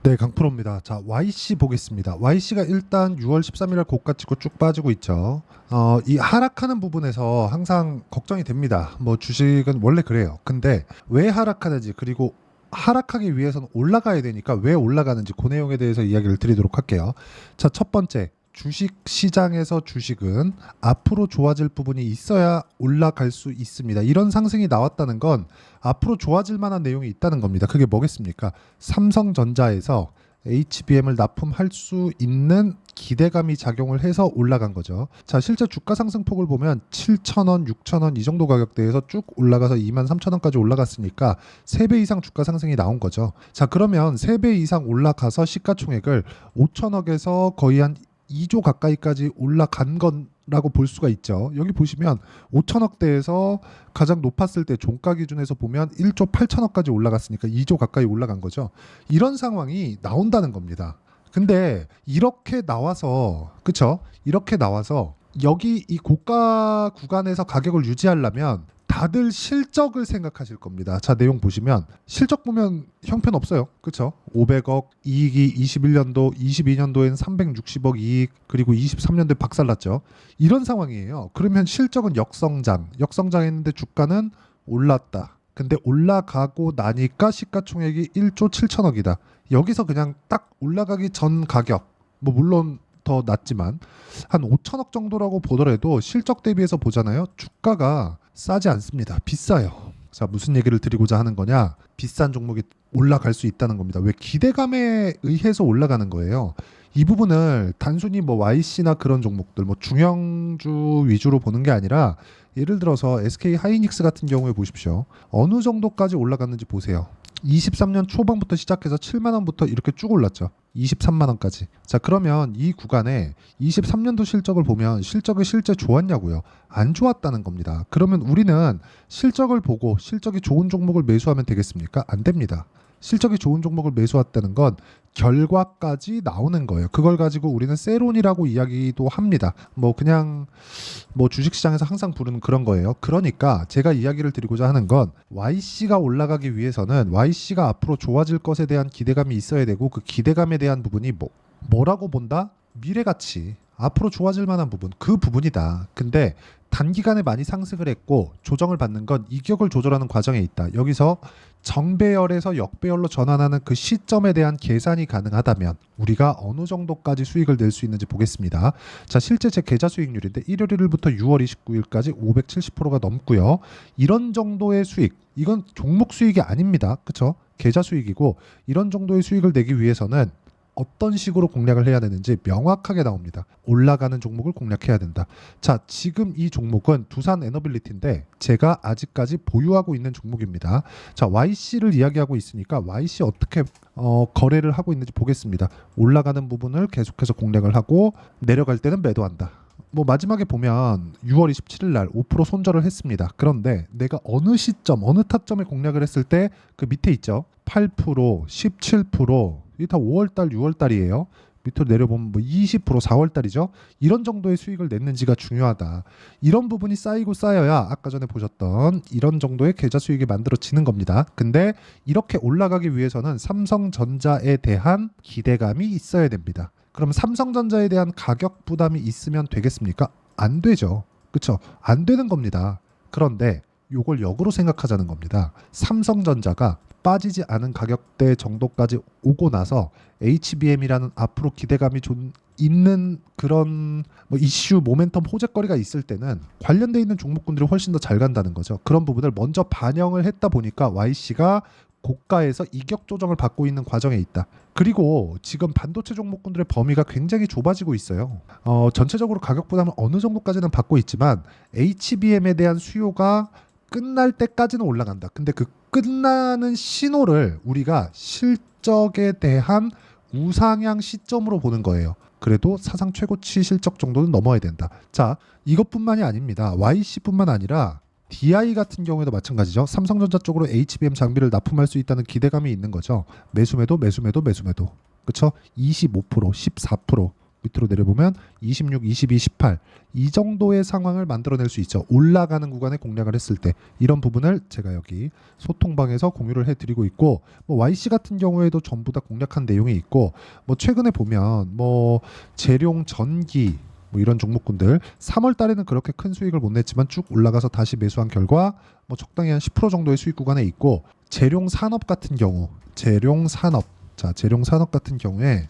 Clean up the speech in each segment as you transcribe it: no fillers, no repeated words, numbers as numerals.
네, 강프로입니다. 자, YC 보겠습니다. YC가 일단 6월 13일에 고가 찍고 쭉 빠지고 있죠. 이 하락하는 부분에서 항상 걱정이 됩니다. 뭐 주식은 원래 그래요. 근데 왜 하락하는지, 그리고 하락하기 위해서는 올라가야 되니까 왜 올라가는지, 그 내용에 대해서 이야기를 드리도록 할게요. 자, 첫 번째. 주식 시장에서 주식은 앞으로 좋아질 부분이 있어야 올라갈 수 있습니다. 이런 상승이 나왔다는 건 앞으로 좋아질 만한 내용이 있다는 겁니다. 그게 뭐겠습니까? 삼성전자에서 HBM을 납품할 수 있는 기대감이 작용을 해서 올라간 거죠. 자, 실제 주가 상승폭을 보면 7,000원, 6,000원 이 정도 가격대에서 쭉 올라가서 23,000원까지 올라갔으니까 3배 이상 주가 상승이 나온 거죠. 자, 그러면 3배 이상 올라가서 시가총액을 5천억에서 거의 한 2조 가까이까지 올라간 건라고 볼 수가 있죠. 여기 보시면 5천억대에서 가장 높았을 때 종가 기준에서 보면 1조 8천억까지 올라갔으니까 2조 가까이 올라간 거죠. 이런 상황이 나온다는 겁니다. 근데 이렇게 나와서, 그쵸? 이렇게 나와서 여기 이 고가 구간에서 가격을 유지하려면 다들 실적을 생각하실 겁니다. 자, 내용 보시면 실적 보면 형편없어요. 그렇죠? 500억 이익이 21년도, 22년도엔 360억 이익, 그리고 23년도에 박살났죠. 이런 상황이에요. 그러면 실적은 역성장했는데 주가는 올랐다. 근데 올라가고 나니까 시가총액이 1조 7천억이다. 여기서 그냥 딱 올라가기 전 가격, 뭐 물론 더 낮지만 한 5천억 정도라고 보더라도 실적 대비해서 보잖아요. 주가가 싸지 않습니다. 비싸요. 자, 무슨 얘기를 드리고자 하는 거냐? 비싼 종목이 올라갈 수 있다는 겁니다. 왜? 기대감에 의해서 올라가는 거예요. 이 부분을 단순히 뭐 YC나 그런 종목들, 뭐 중형주 위주로 보는 게 아니라, 예를 들어서 SK 하이닉스 같은 경우에 보십시오. 어느 정도까지 올라갔는지 보세요. 23년 초반부터 시작해서 7만 원부터 이렇게 쭉 올랐죠. 23만 원까지. 자, 그러면 이 구간에 23년도 실적을 보면 실적이 실제 좋았냐고요? 안 좋았다는 겁니다. 그러면 우리는 실적을 보고 실적이 좋은 종목을 매수하면 되겠습니까? 안 됩니다. 실적이 좋은 종목을 매수했다는 건 결과까지 나오는 거예요. 그걸 가지고 우리는 세론이라고 이야기도 합니다. 뭐 그냥 뭐 주식시장에서 항상 부르는 그런 거예요. 그러니까 제가 이야기를 드리고자 하는 건, YC가 올라가기 위해서는 YC가 앞으로 좋아질 것에 대한 기대감이 있어야 되고, 그 기대감에 대한 부분이 뭐라고 본다? 미래가치, 앞으로 좋아질 만한 부분, 그 부분이다. 근데 단기간에 많이 상승을 했고 조정을 받는 건 이격을 조절하는 과정에 있다. 여기서 정배열에서 역배열로 전환하는 그 시점에 대한 계산이 가능하다면 우리가 어느 정도까지 수익을 낼 수 있는지 보겠습니다. 자, 실제 제 계좌 수익률인데 1월 1일부터 6월 29일까지 570%가 넘고요. 이런 정도의 수익, 이건 종목 수익이 아닙니다. 그쵸? 계좌 수익이고, 이런 정도의 수익을 내기 위해서는 어떤 식으로 공략을 해야 되는지 명확하게 나옵니다. 올라가는 종목을 공략해야 된다. 자, 지금 이 종목은 두산 에너빌리티인데 제가 아직까지 보유하고 있는 종목입니다. 자, YC를 이야기하고 있으니까 YC 어떻게 거래를 하고 있는지 보겠습니다. 올라가는 부분을 계속해서 공략을 하고 내려갈 때는 매도한다. 뭐 마지막에 보면 6월 27일 날 5% 손절을 했습니다. 그런데 내가 어느 시점, 어느 타점에 공략을 했을 때 그 밑에 있죠. 8%, 17%, 이게 다 5월달, 6월달이에요. 밑으로 내려보면 뭐 20%, 4월달이죠. 이런 정도의 수익을 냈는지가 중요하다. 이런 부분이 쌓이고 쌓여야 아까 전에 보셨던 이런 정도의 계좌 수익이 만들어지는 겁니다. 근데 이렇게 올라가기 위해서는 삼성전자에 대한 기대감이 있어야 됩니다. 그럼 삼성전자에 대한 가격 부담이 있으면 되겠습니까? 안 되죠. 그렇죠? 안 되는 겁니다. 그런데 요걸 역으로 생각하자는 겁니다. 삼성전자가 빠지지 않은 가격대 정도까지 오고 나서 HBM이라는 앞으로 기대감이 좀 있는 그런 뭐 이슈, 모멘텀, 호재거리가 있을 때는 관련돼 있는 종목군들이 훨씬 더 잘 간다는 거죠. 그런 부분을 먼저 반영을 했다 보니까 YC가 고가에서 이격 조정을 받고 있는 과정에 있다. 그리고 지금 반도체 종목군들의 범위가 굉장히 좁아지고 있어요. 전체적으로 가격 부담을 어느 정도까지는 받고 있지만 HBM에 대한 수요가 끝날 때까지는 올라간다. 근데 그 끝나는 신호를 우리가 실적에 대한 우상향 시점으로 보는 거예요. 그래도 사상 최고치 실적 정도는 넘어야 된다. 자, 이것뿐만이 아닙니다. YC뿐만 아니라 DI 같은 경우에도 마찬가지죠. 삼성전자 쪽으로 HBM 장비를 납품할 수 있다는 기대감이 있는 거죠. 매수매도. 그렇죠? 25%, 14%. 밑으로 내려보면 26, 22, 18 이 정도의 상황을 만들어낼 수 있죠. 올라가는 구간에 공략을 했을 때 이런 부분을 제가 여기 소통방에서 공유를 해드리고 있고, 뭐 YC 같은 경우에도 전부 다 공략한 내용이 있고, 뭐 최근에 보면 뭐 재룡 전기 뭐 이런 종목군들 3월 달에는 그렇게 큰 수익을 못 냈지만 쭉 올라가서 다시 매수한 결과 뭐 적당히 한 10% 정도의 수익 구간에 있고, 재룡 산업 같은 경우 재룡 산업 같은 경우에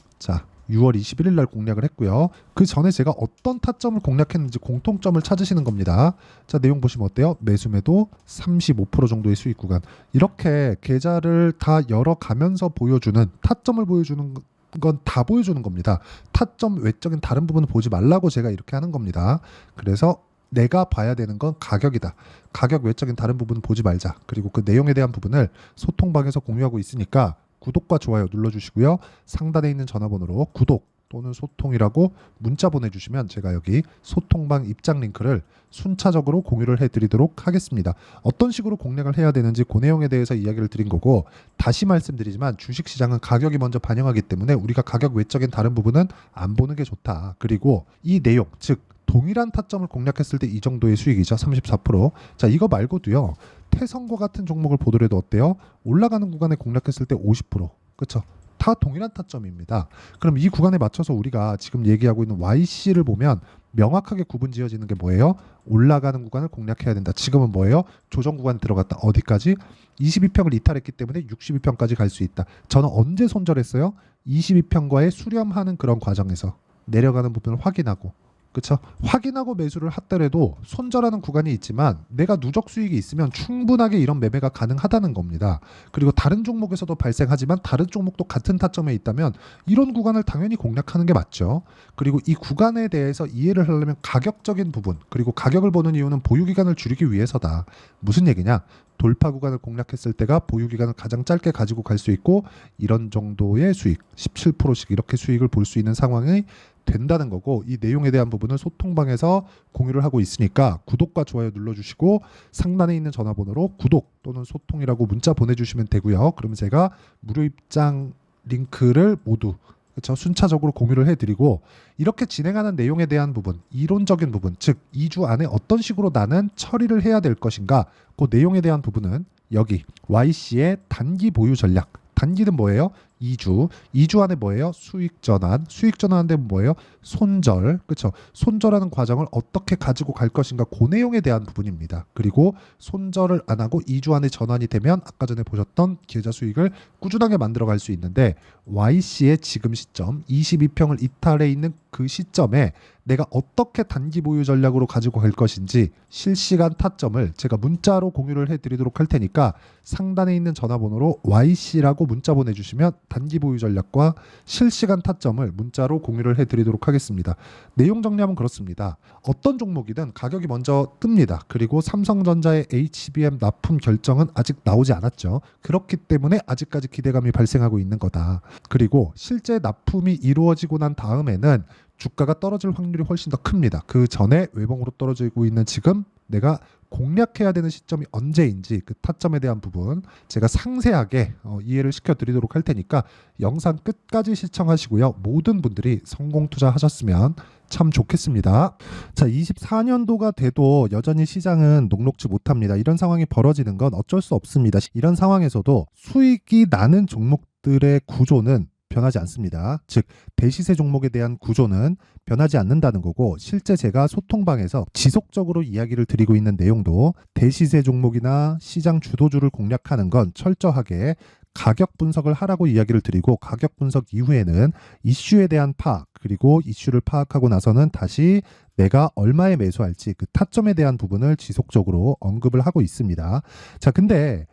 6월 21일 날 공략을 했고요. 그 전에 제가 어떤 타점을 공략했는지 공통점을 찾으시는 겁니다. 자, 내용 보시면 어때요? 매수매도 35% 정도의 수익 구간. 이렇게 계좌를 다 열어가면서 보여주는 타점을 보여주는 건 다 보여주는 겁니다. 타점 외적인 다른 부분은 보지 말라고 제가 이렇게 하는 겁니다. 그래서 내가 봐야 되는 건 가격이다. 가격 외적인 다른 부분은 보지 말자. 그리고 그 내용에 대한 부분을 소통방에서 공유하고 있으니까 구독과 좋아요 눌러주시고요. 상단에 있는 전화번호로 구독 또는 소통이라고 문자 보내주시면 제가 여기 소통방 입장 링크를 순차적으로 공유를 해드리도록 하겠습니다. 어떤 식으로 공략을 해야 되는지 그 내용에 대해서 이야기를 드린 거고, 다시 말씀드리지만 주식시장은 가격이 먼저 반영하기 때문에 우리가 가격 외적인 다른 부분은 안 보는 게 좋다. 그리고 이 내용, 즉 동일한 타점을 공략했을 때 이 정도의 수익이죠. 34%. 자, 이거 말고도요. 태성과 같은 종목을 보더라도 어때요? 올라가는 구간에 공략했을 때 50%. 그렇죠? 다 동일한 타점입니다. 그럼 이 구간에 맞춰서 우리가 지금 얘기하고 있는 YC를 보면 명확하게 구분 지어지는 게 뭐예요? 올라가는 구간을 공략해야 된다. 지금은 뭐예요? 조정 구간에 들어갔다. 어디까지? 22평을 이탈했기 때문에 62평까지 갈 수 있다. 저는 언제 손절했어요? 22평과의 수렴하는 그런 과정에서 내려가는 부분을 확인하고, 그렇죠? 확인하고 매수를 하더라도 손절하는 구간이 있지만 내가 누적 수익이 있으면 충분하게 이런 매매가 가능하다는 겁니다. 그리고 다른 종목에서도 발생하지만 다른 종목도 같은 타점에 있다면 이런 구간을 당연히 공략하는 게 맞죠. 그리고 이 구간에 대해서 이해를 하려면 가격적인 부분, 그리고 가격을 보는 이유는 보유기간을 줄이기 위해서다. 무슨 얘기냐? 돌파 구간을 공략했을 때가 보유기간을 가장 짧게 가지고 갈 수 있고, 이런 정도의 수익 17%씩 이렇게 수익을 볼 수 있는 상황이 된다는 거고, 이 내용에 대한 부분을 소통방에서 공유를 하고 있으니까 구독과 좋아요 눌러주시고 상단에 있는 전화번호로 구독 또는 소통이라고 문자 보내주시면 되고요. 그러면 제가 무료 입장 링크를 모두, 그렇죠, 순차적으로 공유를 해드리고, 이렇게 진행하는 내용에 대한 부분, 이론적인 부분, 즉 2주 안에 어떤 식으로 나는 처리를 해야 될 것인가, 그 내용에 대한 부분은 여기 YC의 단기 보유 전략. 단기는 뭐예요? 2주 안에 뭐예요? 수익 전환인데 뭐예요? 손절. 그렇죠? 손절하는 과정을 어떻게 가지고 갈 것인가, 그 내용에 대한 부분입니다. 그리고 손절을 안 하고 2주 안에 전환이 되면 아까 전에 보셨던 계좌 수익을 꾸준하게 만들어 갈 수 있는데, YC의 지금 시점 22평을 이탈해 있는 그 시점에 내가 어떻게 단기 보유 전략으로 가지고 갈 것인지 실시간 타점을 제가 문자로 공유를 해드리도록 할 테니까 상단에 있는 전화번호로 YC라고 문자 보내주시면 단기 보유 전략과 실시간 타점을 문자로 공유를 해드리도록 하겠습니다. 내용 정리하면 그렇습니다. 어떤 종목이든 가격이 먼저 뜹니다. 그리고 삼성전자의 HBM 납품 결정은 아직 나오지 않았죠. 그렇기 때문에 아직까지 기대감이 발생하고 있는 거다. 그리고 실제 납품이 이루어지고 난 다음에는 주가가 떨어질 확률이 훨씬 더 큽니다. 그 전에 외봉으로 떨어지고 있는 지금 내가 공략해야 되는 시점이 언제인지 그 타점에 대한 부분 제가 상세하게 이해를 시켜드리도록 할 테니까 영상 끝까지 시청하시고요. 모든 분들이 성공 투자하셨으면 참 좋겠습니다. 자, 24년도가 돼도 여전히 시장은 녹록지 못합니다. 이런 상황이 벌어지는 건 어쩔 수 없습니다. 이런 상황에서도 수익이 나는 종목들의 구조는 변하지 않습니다. 즉 대시세 종목에 대한 구조는 변하지 않는다는 거고, 실제 제가 소통방에서 지속적으로 이야기를 드리고 있는 내용도 대시세 종목이나 시장 주도주를 공략하는 건 철저하게 가격 분석을 하라고 이야기를 드리고, 가격 분석 이후에는 이슈에 대한 파악, 그리고 이슈를 파악하고 나서는 다시 내가 얼마에 매수할지 그 타점에 대한 부분을 지속적으로 언급을 하고 있습니다. 자, 근데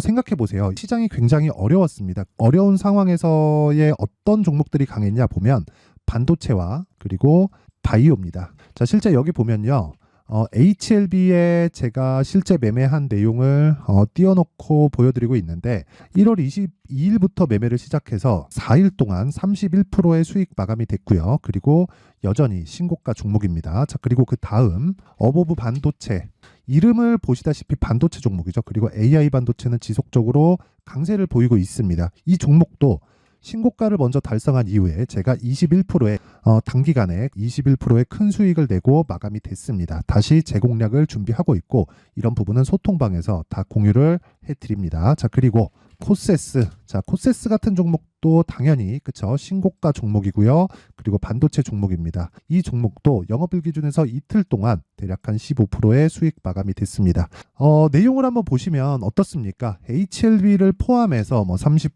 생각해 보세요. 시장이 굉장히 어려웠습니다. 어려운 상황에서의 어떤 종목들이 강했냐 보면 반도체와 그리고 바이오입니다. 자, 실제 여기 보면요. HLB에 제가 실제 매매한 내용을 띄워놓고 보여드리고 있는데, 1월 22일부터 매매를 시작해서 4일 동안 31%의 수익 마감이 됐고요. 그리고 여전히 신고가 종목입니다. 자, 그리고 그 다음 어보브 반도체, 이름을 보시다시피 반도체 종목이죠. 그리고 AI 반도체는 지속적으로 강세를 보이고 있습니다. 이 종목도 신고가를 먼저 달성한 이후에 제가 21%의 단기간에 21%의 큰 수익을 내고 마감이 됐습니다. 다시 재공략을 준비하고 있고 이런 부분은 소통방에서 다 공유를 해드립니다. 자, 그리고 코세스. 자, 코세스 같은 종목도 당연히 그쵸, 신고가 종목이고요. 그리고 반도체 종목입니다. 이 종목도 영업일 기준에서 이틀 동안 대략 한 15%의 수익 마감이 됐습니다. 내용을 한번 보시면 어떻습니까? HLB를 포함해서 뭐 30%,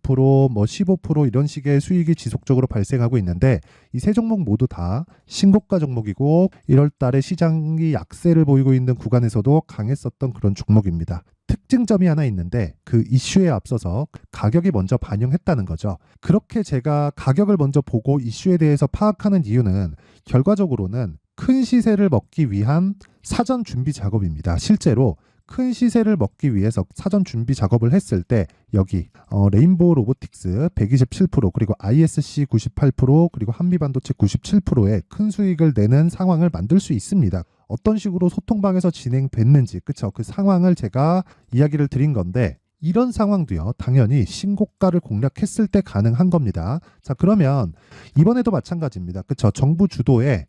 20%, 뭐 15% 이런 식의 수익이 지속적으로 발생하고 있는데 이 세 종목 모두 다 신고가 종목이고 1월 달에 시장이 약세를 보이고 있는 구간에서도 강했었던 그런 종목입니다. 특징점이 하나 있는데 그 이슈에 앞서서 가격이 먼저 반영했다는 거죠. 그렇게 제가 가격을 먼저 보고 이슈에 대해서 파악하는 이유는 결과적으로는 큰 시세를 먹기 위한 사전 준비 작업입니다. 실제로 큰 시세를 먹기 위해서 사전 준비 작업을 했을 때 여기 레인보우 로보틱스 127% 그리고 ISC 98% 그리고 한미반도체 97%의 큰 수익을 내는 상황을 만들 수 있습니다. 어떤 식으로 소통방에서 진행됐는지 그쵸? 그 상황을 제가 이야기를 드린 건데 이런 상황도요 당연히 신고가를 공략했을 때 가능한 겁니다. 자, 그러면 이번에도 마찬가지입니다. 그쵸? 정부 주도의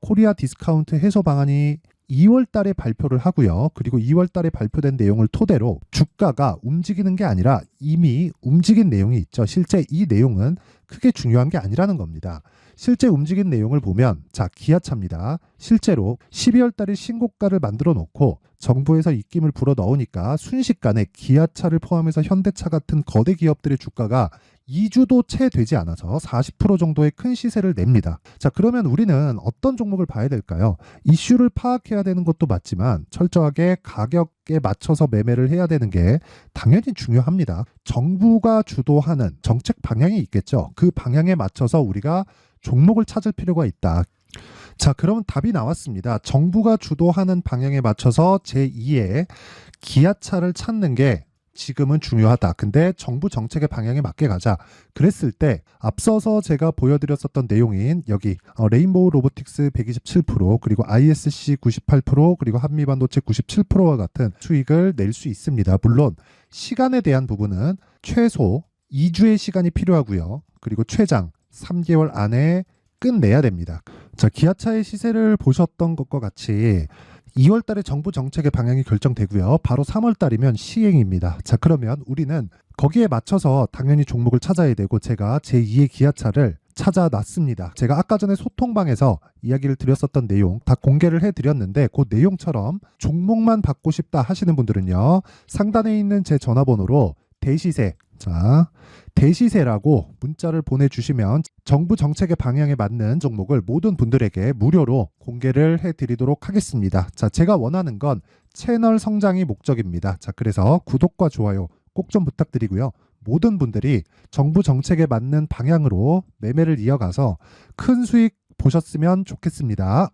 코리아 디스카운트 해소 방안이 2월 달에 발표를 하고요. 그리고 2월 달에 발표된 내용을 토대로 주가가 움직이는 게 아니라 이미 움직인 내용이 있죠. 실제 이 내용은 크게 중요한 게 아니라는 겁니다. 실제 움직인 내용을 보면 자, 기아차입니다. 실제로 12월 달에 신고가를 만들어 놓고 정부에서 입김을 불어 넣으니까 순식간에 기아차를 포함해서 현대차 같은 거대 기업들의 주가가 2주도 채 되지 않아서 40% 정도의 큰 시세를 냅니다. 자, 그러면 우리는 어떤 종목을 봐야 될까요? 이슈를 파악해야 되는 것도 맞지만 철저하게 가격에 맞춰서 매매를 해야 되는 게 당연히 중요합니다. 정부가 주도하는 정책 방향이 있겠죠. 그 방향에 맞춰서 우리가 종목을 찾을 필요가 있다. 자, 그러면 답이 나왔습니다. 정부가 주도하는 방향에 맞춰서 제2의 기아차를 찾는 게 지금은 중요하다. 근데 정부 정책의 방향에 맞게 가자. 그랬을 때 앞서서 제가 보여드렸었던 내용인 여기 레인보우 로보틱스 127% 그리고 ISC 98% 그리고 한미반도체 97%와 같은 수익을 낼 수 있습니다. 물론 시간에 대한 부분은 최소 2주의 시간이 필요하고요. 그리고 최장 3개월 안에 끝내야 됩니다. 자, 기아차의 시세를 보셨던 것과 같이 2월 달에 정부 정책의 방향이 결정되고요. 바로 3월 달이면 시행입니다. 자, 그러면 우리는 거기에 맞춰서 당연히 종목을 찾아야 되고 제가 제2의 기아차를 찾아놨습니다. 제가 아까 전에 소통방에서 이야기를 드렸었던 내용 다 공개를 해드렸는데 그 내용처럼 종목만 받고 싶다 하시는 분들은요. 상단에 있는 제 전화번호로 대시세, 자, 대시세라고 문자를 보내주시면 정부 정책의 방향에 맞는 종목을 모든 분들에게 무료로 공개를 해드리도록 하겠습니다. 자, 제가 원하는 건 채널 성장이 목적입니다. 자, 그래서 구독과 좋아요 꼭 좀 부탁드리고요. 모든 분들이 정부 정책에 맞는 방향으로 매매를 이어가서 큰 수익 보셨으면 좋겠습니다.